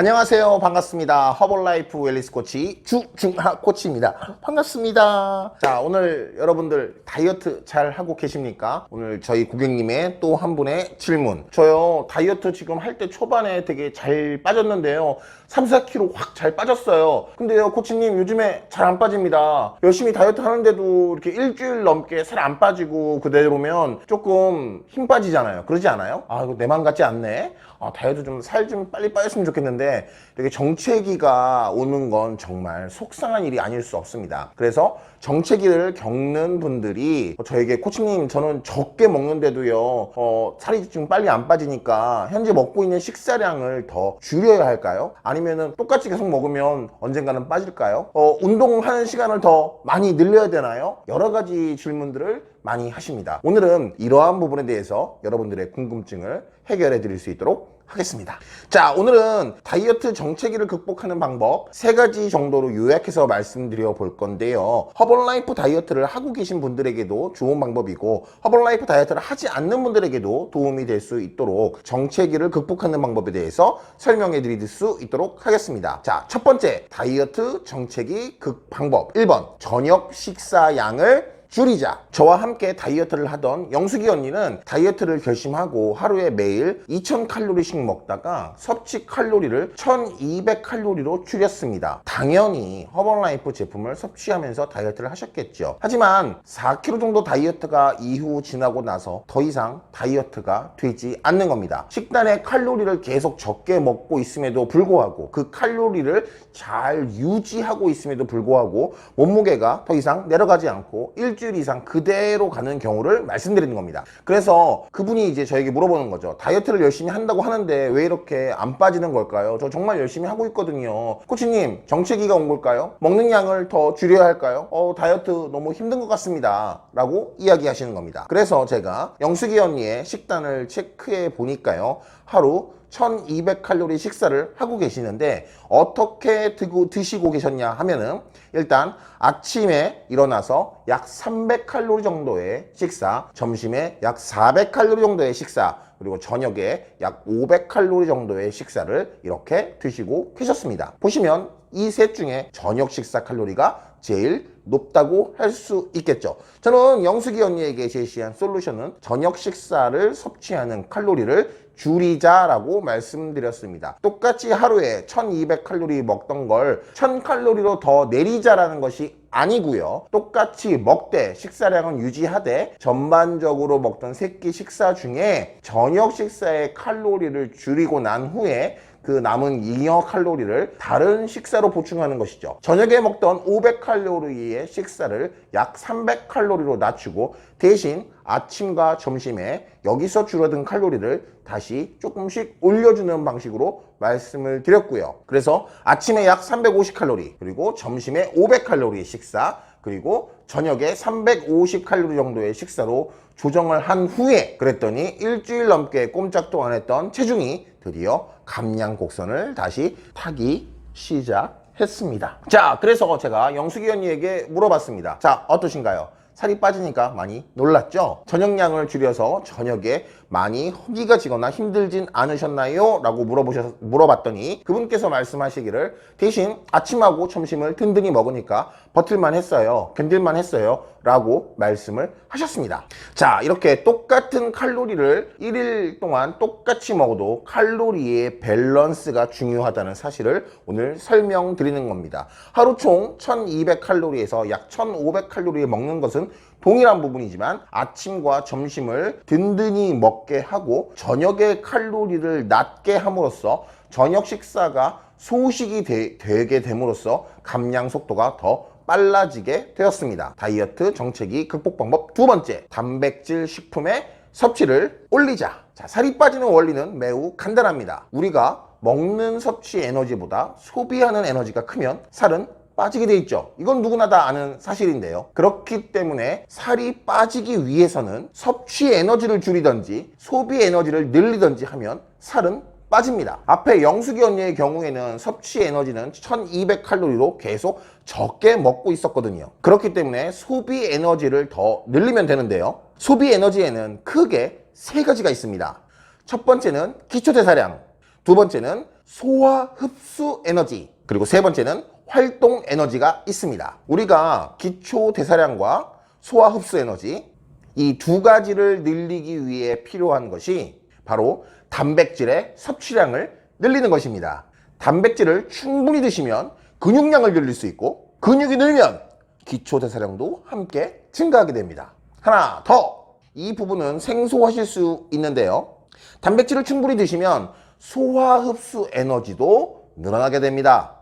안녕하세요. 반갑습니다. 허벌라이프 웰니스 코치 주중하 코치입니다. 반갑습니다. 자, 오늘 여러분들 다이어트 잘 하고 계십니까? 오늘 저희 고객님의 또 한 분의 질문. 저요, 다이어트 지금 할 때 초반에 되게 잘 빠졌는데요. 3, 4kg 확 잘 빠졌어요. 근데요, 코치님 요즘에 잘 안 빠집니다. 열심히 다이어트 하는데도 이렇게 일주일 넘게 살 안 빠지고 그대로면 조금 힘 빠지잖아요. 그러지 않아요? 아, 이거 내 맘 같지 않네. 다이어트 좀 살 좀 빨리 빠졌으면 좋겠는데 이렇게 정체기가 오는 건 정말 속상한 일이 아닐 수 없습니다. 그래서 정체기를 겪는 분들이 저에게 코치님 저는 적게 먹는데도요 살이 좀 빨리 안 빠지니까 현재 먹고 있는 식사량을 더 줄여야 할까요? 아니면은 똑같이 계속 먹으면 언젠가는 빠질까요? 운동하는 시간을 더 많이 늘려야 되나요? 여러 가지 질문들을 많이 하십니다. 오늘은 이러한 부분에 대해서 여러분들의 궁금증을 해결해 드릴 수 있도록 하겠습니다. 자, 오늘은 다이어트 정체기를 극복하는 방법 3가지 정도로 요약해서 말씀드려 볼 건데요. 허벌라이프 다이어트를 하고 계신 분들에게도 좋은 방법이고 허벌라이프 다이어트를 하지 않는 분들에게도 도움이 될 수 있도록 정체기를 극복하는 방법에 대해서 설명해 드릴 수 있도록 하겠습니다. 자, 첫 번째 다이어트 정체기 극 방법 1번 저녁 식사량을 줄이자. 저와 함께 다이어트를 하던 영숙이 언니는 다이어트를 결심하고 하루에 매일 2000칼로리씩 먹다가 섭취 칼로리를 1200칼로리로 줄였습니다. 당연히 허벌라이프 제품을 섭취하면서 다이어트를 하셨겠죠. 하지만 4kg 정도 다이어트가 이후 지나고 나서 더 이상 다이어트가 되지 않는 겁니다. 식단에 칼로리를 계속 적게 먹고 있음에도 불구하고 그 칼로리를 잘 유지하고 있음에도 불구하고 몸무게가 더 이상 내려가지 않고 일주일 이상 그대로 가는 경우를 말씀드리는 겁니다. 그래서 그분이 이제 저에게 물어보는 거죠. 다이어트를 열심히 한다고 하는데 왜 이렇게 안 빠지는 걸까요? 저 정말 열심히 하고 있거든요. 코치님, 정체기가 온 걸까요? 먹는 양을 더 줄여야 할까요? 다이어트 너무 힘든 것 같습니다. 라고 이야기하시는 겁니다. 그래서 제가 영숙이 언니의 식단을 체크해 보니까요. 하루 1200칼로리 식사를 하고 계시는데 어떻게 드시고 계셨냐 하면은 일단 아침에 일어나서 약 300칼로리 정도의 식사, 점심에 약 400칼로리 정도의 식사, 그리고 저녁에 약 500칼로리 정도의 식사를 이렇게 드시고 계셨습니다. 보시면 이 셋 중에 저녁 식사 칼로리가 제일 높다고 할 수 있겠죠. 저는 영숙이 언니에게 제시한 솔루션은 저녁 식사를 섭취하는 칼로리를 줄이자라고 말씀드렸습니다. 똑같이 하루에 1200칼로리 먹던 걸 1000칼로리로 더 내리자라는 것이 아니고요. 똑같이 먹되 식사량은 유지하되 전반적으로 먹던 3끼 식사 중에 저녁 식사의 칼로리를 줄이고 난 후에 그 남은 잉여 칼로리를 다른 식사로 보충하는 것이죠. 저녁에 먹던 500칼로리의 식사를 약 300칼로리로 낮추고 대신 아침과 점심에 여기서 줄어든 칼로리를 다시 조금씩 올려주는 방식으로 말씀을 드렸고요. 그래서 아침에 약 350칼로리, 그리고 점심에 500칼로리의 식사, 그리고 저녁에 350칼로리 정도의 식사로 조정을 한 후에 그랬더니 일주일 넘게 꼼짝도 안 했던 체중이 드디어 감량 곡선을 다시 타기 시작했습니다. 자, 그래서 제가 영숙이 언니에게 물어봤습니다. 자, 어떠신가요? 살이 빠지니까 많이 놀랐죠? 저녁량을 줄여서 저녁에 많이 허기가 지거나 힘들진 않으셨나요? 라고 물어봤더니 그분께서 말씀하시기를 대신 아침하고 점심을 든든히 먹으니까 버틸만 했어요. 견딜만 했어요. 라고 말씀을 하셨습니다. 자, 이렇게 똑같은 칼로리를 1일 동안 똑같이 먹어도 칼로리의 밸런스가 중요하다는 사실을 오늘 설명드리는 겁니다. 하루 총 1200칼로리에서 약 1500칼로리 먹는 것은 동일한 부분이지만 아침과 점심을 든든히 먹게 하고 저녁에 칼로리를 낮게 함으로써 저녁 식사가 소식이 되게 됨으로써 감량 속도가 더 빨라지게 되었습니다. 다이어트 정체기 극복 방법 2번째, 단백질 식품의 섭취를 올리자. 자, 살이 빠지는 원리는 매우 간단합니다. 우리가 먹는 섭취 에너지보다 소비하는 에너지가 크면 살은 빠지게 돼 있죠. 이건 누구나 다 아는 사실인데요. 그렇기 때문에 살이 빠지기 위해서는 섭취 에너지를 줄이든지 소비 에너지를 늘리든지 하면 살은 빠집니다. 앞에 영숙이 언니의 경우에는 섭취 에너지는 1200칼로리로 계속 적게 먹고 있었거든요. 그렇기 때문에 소비 에너지를 더 늘리면 되는데요. 소비 에너지에는 크게 3가지가 있습니다. 첫 번째는 기초대사량, 두 번째는 소화 흡수 에너지, 그리고 세 번째는 활동 에너지가 있습니다. 우리가 기초 대사량과 소화 흡수 에너지, 이 두 가지를 늘리기 위해 필요한 것이 바로 단백질의 섭취량을 늘리는 것입니다. 단백질을 충분히 드시면 근육량을 늘릴 수 있고, 근육이 늘면 기초 대사량도 함께 증가하게 됩니다. 하나 더, 이 부분은 생소하실 수 있는데요. 단백질을 충분히 드시면 소화 흡수 에너지도 늘어나게 됩니다.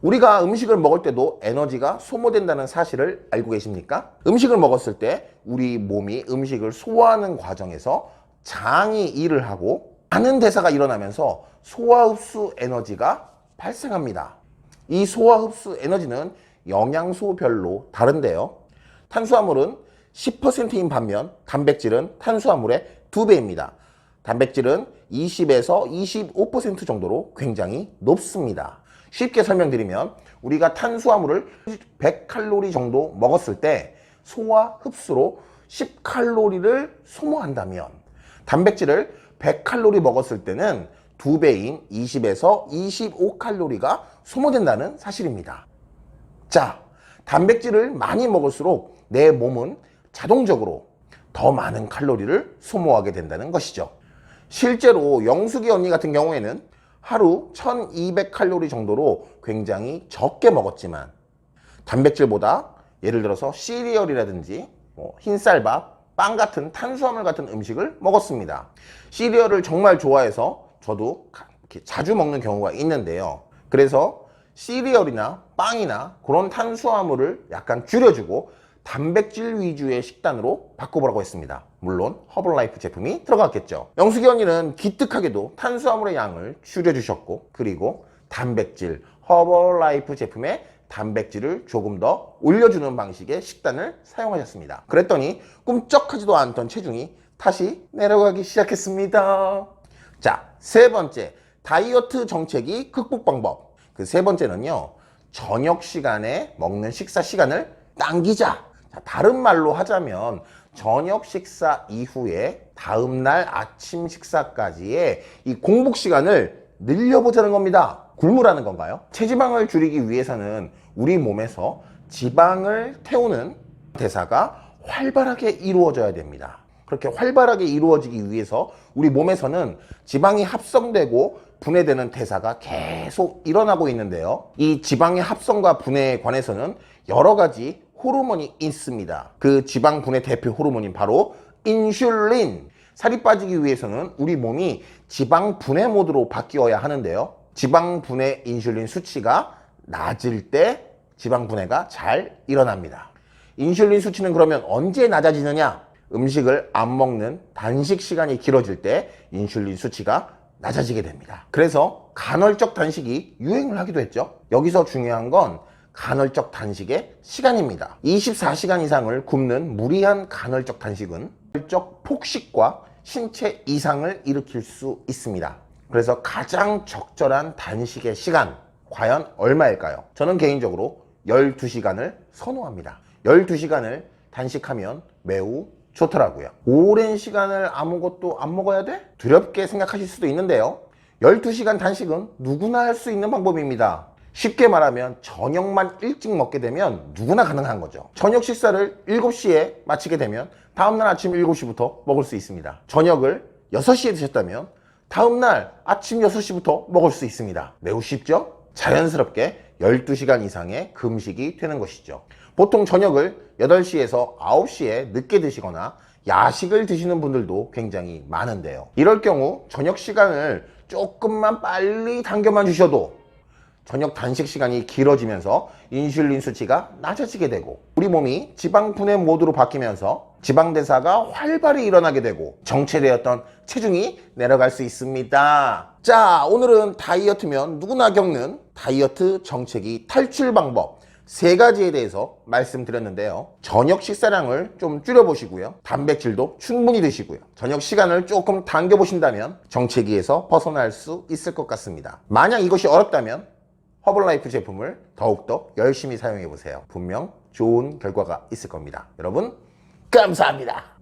우리가 음식을 먹을 때도 에너지가 소모된다는 사실을 알고 계십니까? 음식을 먹었을 때 우리 몸이 음식을 소화하는 과정에서 장이 일을 하고 많은 대사가 일어나면서 소화 흡수 에너지가 발생합니다. 이 소화 흡수 에너지는 영양소별로 다른데요. 탄수화물은 10%인 반면 단백질은 탄수화물의 2배입니다. 단백질은 20에서 25% 정도로 굉장히 높습니다. 쉽게 설명드리면 우리가 탄수화물을 100칼로리 정도 먹었을 때 소화 흡수로 10칼로리를 소모한다면, 단백질을 100칼로리 먹었을 때는 2배인 20에서 25칼로리가 소모된다는 사실입니다. 자, 단백질을 많이 먹을수록 내 몸은 자동적으로 더 많은 칼로리를 소모하게 된다는 것이죠. 실제로 영숙이 언니 같은 경우에는 하루 1200칼로리 정도로 굉장히 적게 먹었지만, 단백질보다 예를 들어서 시리얼이라든지 흰쌀밥, 빵 같은 탄수화물 같은 음식을 먹었습니다. 시리얼을 정말 좋아해서 저도 이렇게 자주 먹는 경우가 있는데요. 그래서 시리얼이나 빵이나 그런 탄수화물을 약간 줄여주고 단백질 위주의 식단으로 바꿔보라고 했습니다. 물론 허벌라이프 제품이 들어갔겠죠. 영숙이 언니는 기특하게도 탄수화물의 양을 줄여주셨고, 그리고 단백질, 허벌라이프 제품에 단백질을 조금 더 올려주는 방식의 식단을 사용하셨습니다. 그랬더니 꿈쩍하지도 않던 체중이 다시 내려가기 시작했습니다. 자, 세 번째, 다이어트 정체기 극복 방법. 그 세 번째는요, 저녁 시간에 먹는 식사 시간을 당기자. 자, 다른 말로 하자면 저녁 식사 이후에 다음날 아침 식사까지의 이 공복 시간을 늘려보자는 겁니다. 굶으라는 건가요? 체지방을 줄이기 위해서는 우리 몸에서 지방을 태우는 대사가 활발하게 이루어져야 됩니다. 그렇게 활발하게 이루어지기 위해서 우리 몸에서는 지방이 합성되고 분해되는 대사가 계속 일어나고 있는데요. 이 지방의 합성과 분해에 관해서는 여러 가지 호르몬이 있습니다. 그 지방 분해 대표 호르몬인 바로 인슐린. 살이 빠지기 위해서는 우리 몸이 지방 분해 모드로 바뀌어야 하는데요. 지방 분해 인슐린 수치가 낮을 때 지방 분해가 잘 일어납니다. 인슐린 수치는 그러면 언제 낮아지느냐? 음식을 안 먹는 단식 시간이 길어질 때 인슐린 수치가 낮아지게 됩니다. 그래서 간헐적 단식이 유행을 하기도 했죠. 여기서 중요한 건 간헐적 단식의 시간입니다. 24시간 이상을 굶는 무리한 간헐적 단식은 간헐적 폭식과 신체 이상을 일으킬 수 있습니다. 그래서 가장 적절한 단식의 시간, 과연 얼마일까요? 저는 개인적으로 12시간을 선호합니다. 12시간을 단식하면 매우 좋더라고요. 오랜 시간을 아무것도 안 먹어야 돼? 두렵게 생각하실 수도 있는데요. 12시간 단식은 누구나 할 수 있는 방법입니다. 쉽게 말하면 저녁만 일찍 먹게 되면 누구나 가능한 거죠. 저녁 식사를 7시에 마치게 되면 다음날 아침 7시부터 먹을 수 있습니다. 저녁을 6시에 드셨다면 다음날 아침 6시부터 먹을 수 있습니다. 매우 쉽죠? 자연스럽게 12시간 이상의 금식이 되는 것이죠. 보통 저녁을 8시에서 9시에 늦게 드시거나 야식을 드시는 분들도 굉장히 많은데요. 이럴 경우 저녁 시간을 조금만 빨리 당겨만 주셔도 저녁 단식 시간이 길어지면서 인슐린 수치가 낮아지게 되고 우리 몸이 지방 분해 모드로 바뀌면서 지방 대사가 활발히 일어나게 되고 정체되었던 체중이 내려갈 수 있습니다. 자, 오늘은 다이어트면 누구나 겪는 다이어트 정체기 탈출 방법 3가지에 대해서 말씀드렸는데요. 저녁 식사량을 좀 줄여보시고요. 단백질도 충분히 드시고요. 저녁 시간을 조금 당겨보신다면 정체기에서 벗어날 수 있을 것 같습니다. 만약 이것이 어렵다면 허벌라이프 제품을 더욱더 열심히 사용해보세요. 분명 좋은 결과가 있을 겁니다. 여러분, 감사합니다.